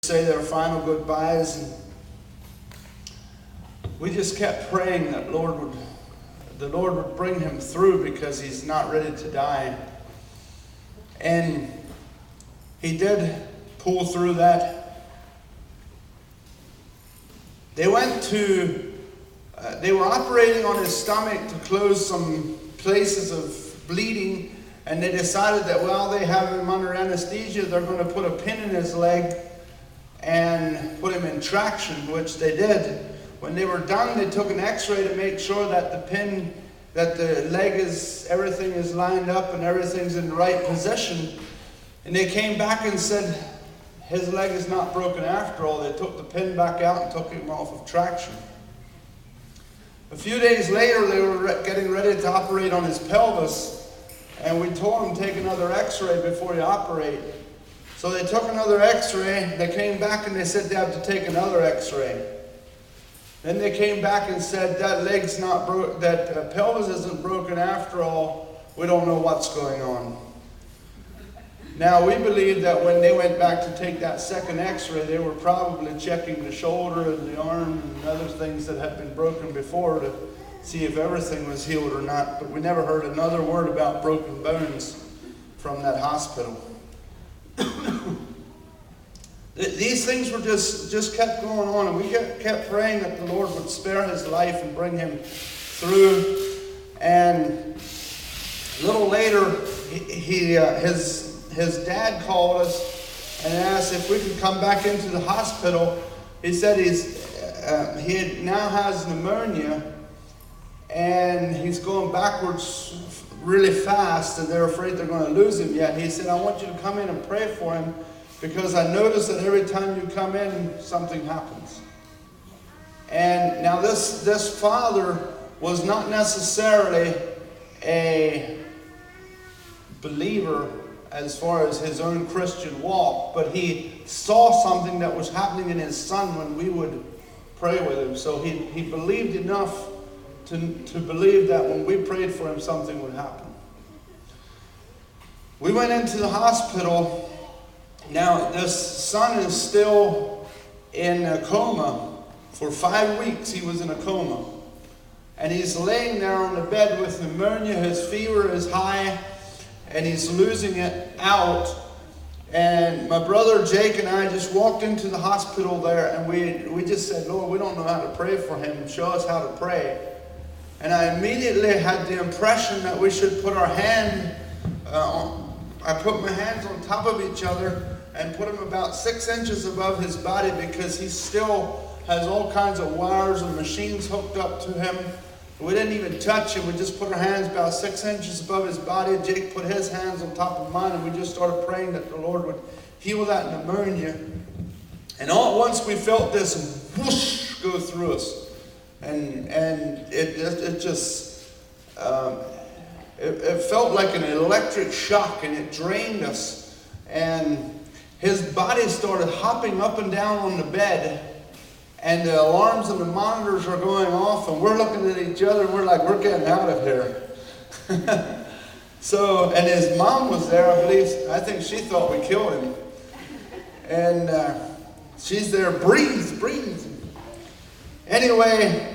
say their final goodbyes, and we just kept praying that the Lord would bring him through, because he's not ready to die. And he did pull through that. They were operating on his stomach to close some places of bleeding, and they decided that while they have him under anesthesia, they're going to put a pin in his leg and put him in traction, which they did. When they were done, they took an x-ray to make sure that the leg everything is lined up and everything's in the right position. And they came back and said, his leg is not broken after all. They took the pin back out and took him off of traction. A few days later, they were getting ready to operate on his pelvis, and we told him take another x-ray before you operate. So they took another x-ray, they came back and they said they have to take another x-ray. Then they came back and said that leg's not broke, that pelvis isn't broken after all. We don't know what's going on. Now we believe that when they went back to take that second x-ray, they were probably checking the shoulder and the arm and other things that had been broken before to see if everything was healed or not. But we never heard another word about broken bones from that hospital. These things were just kept going on, and we kept praying that the Lord would spare his life and bring him through. And a little later, his dad called us and asked if we could come back into the hospital. He said he now has pneumonia, and he's going backwards really fast, and they're afraid they're going to lose him yet. He said, I want you to come in and pray for him, because I notice that every time you come in, something happens. And now this father was not necessarily a believer as far as his own Christian walk, but he saw something that was happening in his son when we would pray with him. So he believed enough to believe that when we prayed for him, something would happen. We went into the hospital. Now, this son is still in a coma. For 5 weeks, he was in a coma. And he's laying there on the bed with pneumonia. His fever is high, and he's losing it out. And my brother Jake and I just walked into the hospital there, and we just said, Lord, we don't know how to pray for him. Show us how to pray. And I immediately had the impression that we should put our hand I put my hands on top of each other and put them about 6 inches above his body, because he still has all kinds of wires and machines hooked up to him. We didn't even touch him. We just put our hands about 6 inches above his body. Jake put his hands on top of mine, and we just started praying that the Lord would heal that pneumonia. And all at once we felt this whoosh go through us. And it just... It felt like an electric shock, and it drained us. And his body started hopping up and down on the bed, and the alarms and the monitors are going off, and we're looking at each other, and we're like, we're getting out of here. So, and his mom was there, I think she thought we killed him. And she's there, breathe. Anyway,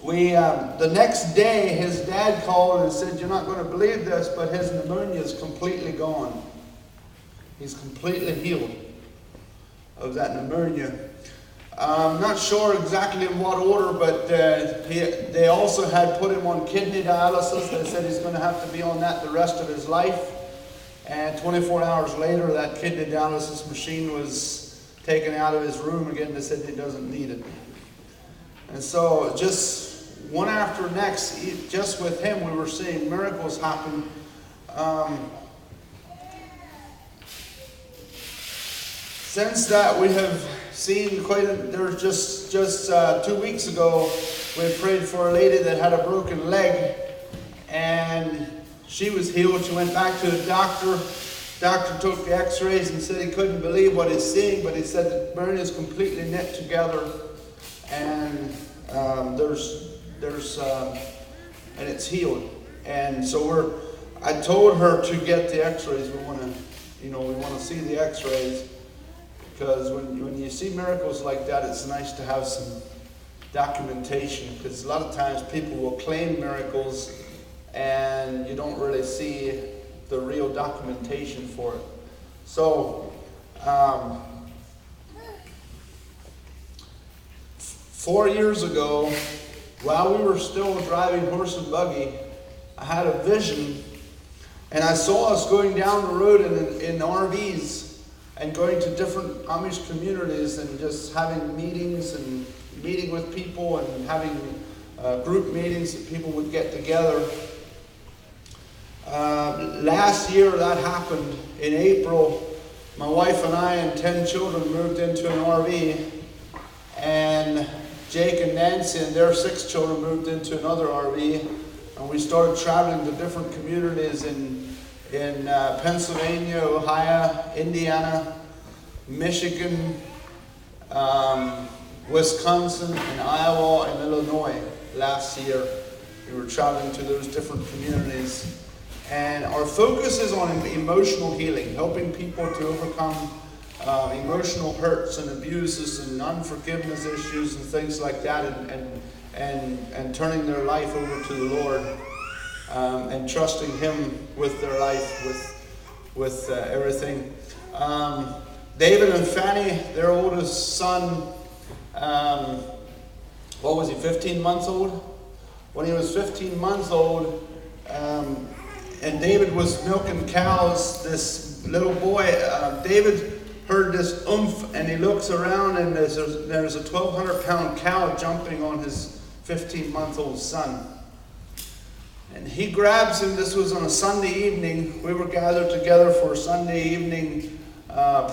the next day, his dad called and said, you're not going to believe this, but his pneumonia is completely gone. He's completely healed of that pneumonia. I'm not sure exactly in what order, but they also had put him on kidney dialysis. They said he's going to have to be on that the rest of his life. And 24 hours later, that kidney dialysis machine was taken out of his room again. They said he doesn't need it. And so just one after next, just with him, we were seeing miracles happen. Since that, we have seen there's just 2 weeks ago, we prayed for a lady that had a broken leg, and she was healed. She went back to the doctor. Doctor took the x-rays and said he couldn't believe what he's seeing, but he said the burn is completely knit together, and and it's healed. And so I told her to get the x-rays. We want to see the x-rays, because when you see miracles like that, it's nice to have some documentation, because a lot of times people will claim miracles and you don't really see the real documentation for it. So 4 years ago, while we were still driving horse and buggy, I had a vision, and I saw us going down the road in RVs and going to different Amish communities and just having meetings and meeting with people and having group meetings that people would get together. Last year that happened. In April, my wife and I and 10 children moved into an RV, and Jake and Nancy and their 6 children moved into another RV, and we started traveling to different communities in Pennsylvania, Ohio, Indiana, Michigan, Wisconsin, and Iowa, and Illinois. Last year, we were traveling to those different communities. And our focus is on emotional healing, helping people to overcome emotional hurts and abuses and unforgiveness issues and things like that, and turning their life over to the Lord, and trusting Him with their life, with everything. David and Fanny, their oldest son, 15 months old? When he was 15 months old, and David was milking cows, this little boy, David heard this oomph, and he looks around, and there's a 1,200-pound cow jumping on his 15-month-old son. And he grabs him. This was on a Sunday evening. We were gathered together for a Sunday evening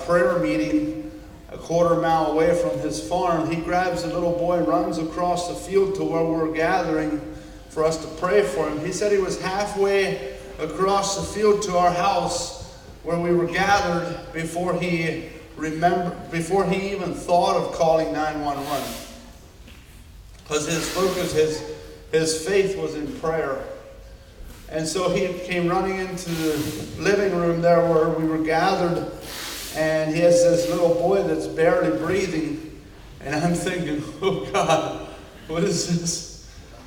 prayer meeting a quarter mile away from his farm. He grabs the little boy and runs across the field to where we're gathering for us to pray for him. He said he was halfway across the field to our house where we were gathered before he even thought of calling 911. Because his focus, his faith was in prayer. And so he came running into the living room there where we were gathered, and he has this little boy that's barely breathing. And I'm thinking, oh God, what is this?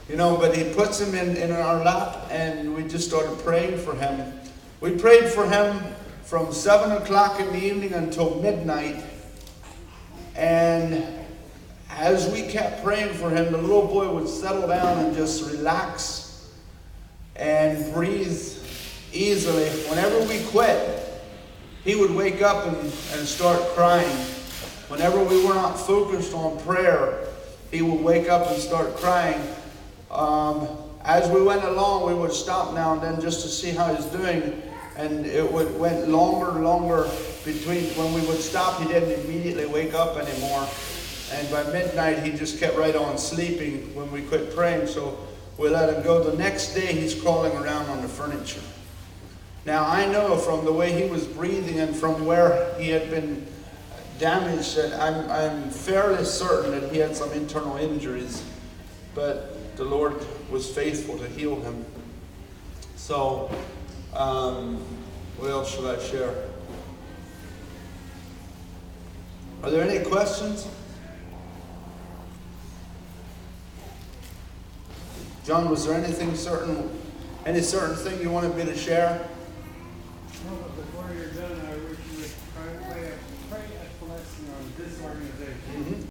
But he puts him in our lap, and we just started praying for him. We prayed for him from 7 o'clock in the evening until midnight. And as we kept praying for him, the little boy would settle down and just relax and breathe easily. Whenever we quit, he would wake up and start crying. Whenever we were not focused on prayer, he would wake up and start crying. As we went along, we would stop now and then just to see how he's doing, and it went longer between. When we would stop, he didn't immediately wake up anymore, and by midnight he just kept right on sleeping when we quit praying, so we let him go. The next day he's crawling around on the furniture. Now I know from the way he was breathing and from where he had been damaged that I'm fairly certain that he had some internal injuries, but the Lord was faithful to heal him. So, what else should I share? Are there any questions? John, was there any certain thing you wanted me to share? No, but before you're done, I wish you would pray a blessing on this organization. Mm-hmm.